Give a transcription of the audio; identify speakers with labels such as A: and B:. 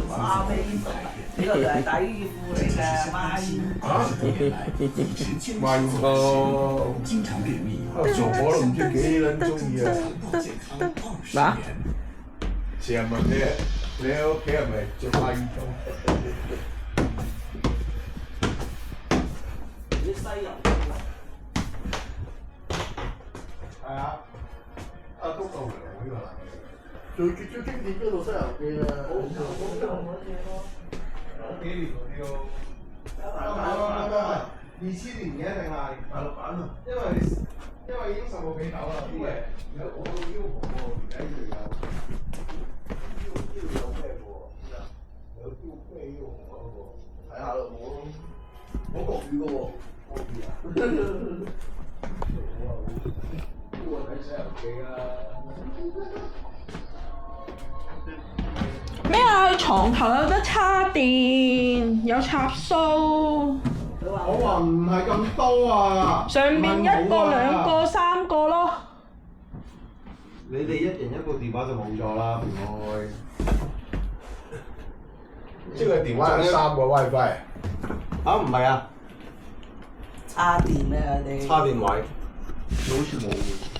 A: 哇！咩呢個就係底褲嚟嘅，孖煙。
B: 哦，做火都唔知幾撚中意啊！
C: 嗱，
B: 成日問你喺屋企係咪做孖煙筒？
A: 啲西人。
B: 係啊，都夠涼呢個啦。最經典嗰套《西遊記》啊！幾年嗰啲咯？2000年嘅定係大陸版啊？因為已經15個幾頭啦啲嘢，有我都要紅喎，而家呢度有咩喎？有標咩要紅嗰個？睇下咯，我國語嘅喎，國語啊！我睇《西遊記》啊！
C: 咩啊？床頭有得叉電，有插蘇。
B: 我話唔係咁多啊！
C: 上面一個、兩個、3個咯。
B: 你哋一人一部電話就冇咗啦，唔該。即係電話有3個 WiFi。啊，唔係啊。
A: 插電咩？佢哋。
B: 插電位。好似冇喎。